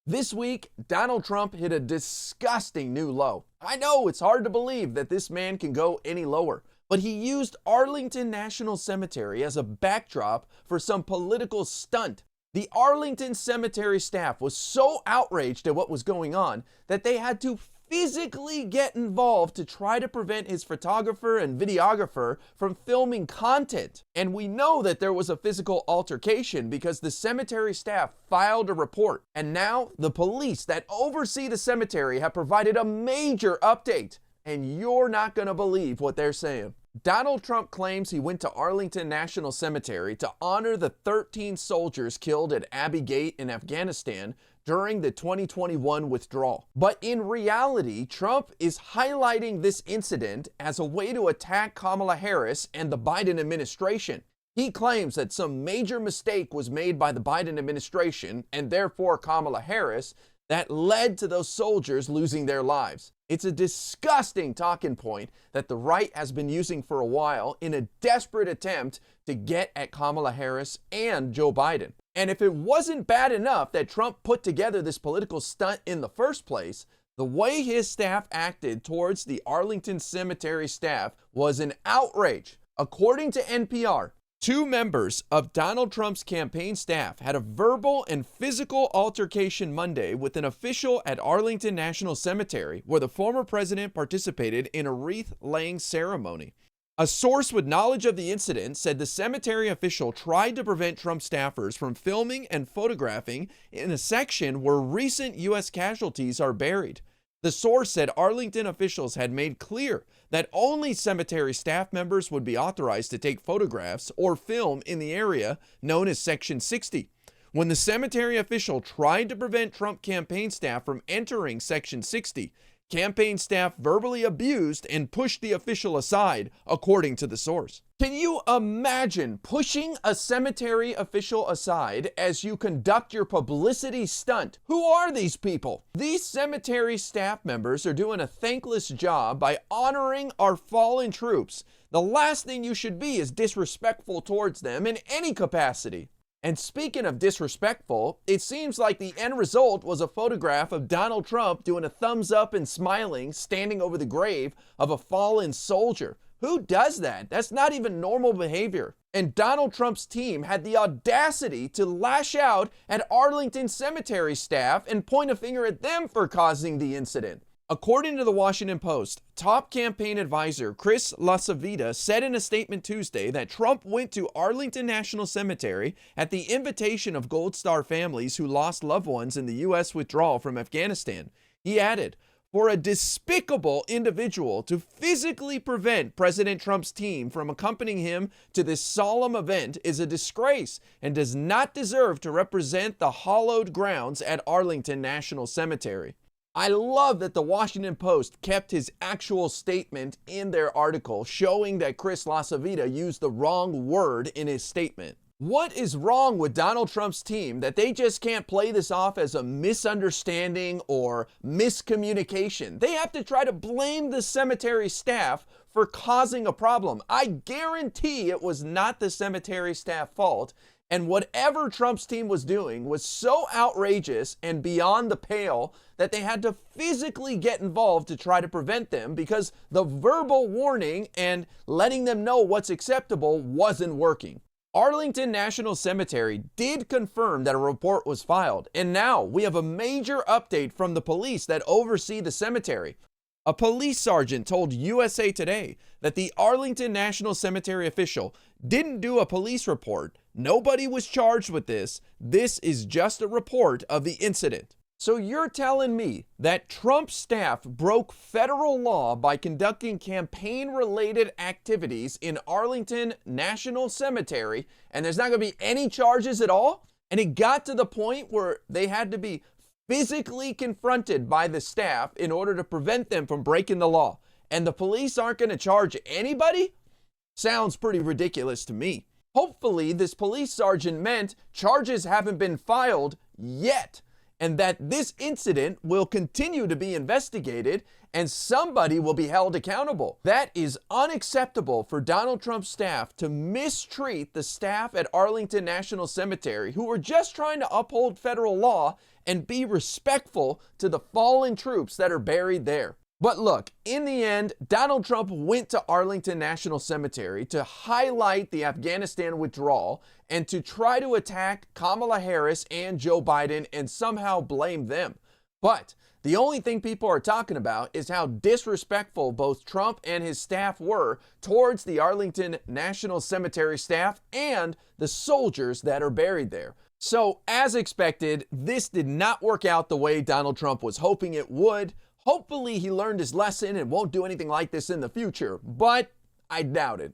This week, Donald Trump hit a disgusting new low. I know it's hard to believe that this man can go any lower, but he used Arlington National Cemetery as a backdrop for some political stunt. The Arlington Cemetery staff was so outraged at what was going on that they had to physically get involved to try to prevent his photographer and videographer from filming content. And we know that there was a physical altercation because the cemetery staff filed a report. And now the police that oversee the cemetery have provided a major update. And you're not going to believe what they're saying. Donald Trump claims he went to Arlington National Cemetery to honor the 13 soldiers killed at Abbey Gate in Afghanistan during the 2021 withdrawal. But in reality, Trump is highlighting this incident as a way to attack Kamala Harris and the Biden administration. He claims that some major mistake was made by the Biden administration and therefore Kamala Harris that led to those soldiers losing their lives. It's a disgusting talking point that the right has been using for a while in a desperate attempt to get at Kamala Harris and Joe Biden. And if it wasn't bad enough that Trump put together this political stunt in the first place, the way his staff acted towards the Arlington Cemetery staff was an outrage. According to NPR, 2 members of Donald Trump's campaign staff had a verbal and physical altercation Monday with an official at Arlington National Cemetery, where the former president participated in a wreath-laying ceremony. A source with knowledge of the incident said the cemetery official tried to prevent Trump staffers from filming and photographing in a section where recent U.S. casualties are buried. The source said Arlington officials had made clear that only cemetery staff members would be authorized to take photographs or film in the area known as Section 60. When the cemetery official tried to prevent Trump campaign staff from entering Section 60, campaign staff verbally abused and pushed the official aside, according to the source. Can you imagine pushing a cemetery official aside as you conduct your publicity stunt? Who are these people? These cemetery staff members are doing a thankless job by honoring our fallen troops. The last thing you should be is disrespectful towards them in any capacity. And speaking of disrespectful, it seems like the end result was a photograph of Donald Trump doing a thumbs up and smiling, standing over the grave of a fallen soldier. Who does that? That's not even normal behavior. And Donald Trump's team had the audacity to lash out at Arlington Cemetery staff and point a finger at them for causing the incident. According to the Washington Post, top campaign advisor Chris LaCivita said in a statement Tuesday that Trump went to Arlington National Cemetery at the invitation of Gold Star families who lost loved ones in the U.S. withdrawal from Afghanistan. He added, "For a despicable individual to physically prevent President Trump's team from accompanying him to this solemn event is a disgrace and does not deserve to represent the hallowed grounds at Arlington National Cemetery." I love that the Washington Post kept his actual statement in their article, showing that Chris LaCivita used the wrong word in his statement. What is wrong with Donald Trump's team that they just can't play this off as a misunderstanding or miscommunication? They have to try to blame the cemetery staff for causing a problem. I guarantee it was not the cemetery staff fault. And whatever Trump's team was doing was so outrageous and beyond the pale that they had to physically get involved to try to prevent them because the verbal warning and letting them know what's acceptable wasn't working. Arlington National Cemetery did confirm that a report was filed, and now we have a major update from the police that oversee the cemetery. A police sergeant told USA Today that the Arlington National Cemetery official didn't do a police report. Nobody was charged with this. This is just a report of the incident. So you're telling me that Trump staff broke federal law by conducting campaign-related activities in Arlington National Cemetery, and there's not going to be any charges at all? And it got to the point where they had to be physically confronted by the staff in order to prevent them from breaking the law. And the police aren't going to charge anybody? Sounds pretty ridiculous to me. Hopefully, this police sergeant meant charges haven't been filed yet. and that this incident will continue to be investigated and somebody will be held accountable. That is unacceptable for Donald Trump's staff to mistreat the staff at Arlington National Cemetery who were just trying to uphold federal law and be respectful to the fallen troops that are buried there. But look, in the end, Donald Trump went to Arlington National Cemetery to highlight the Afghanistan withdrawal and to try to attack Kamala Harris and Joe Biden and somehow blame them. But the only thing people are talking about is how disrespectful both Trump and his staff were towards the Arlington National Cemetery staff and the soldiers that are buried there. So, as expected, this did not work out the way Donald Trump was hoping it would. Hopefully he learned his lesson and won't do anything like this in the future, but I doubt it.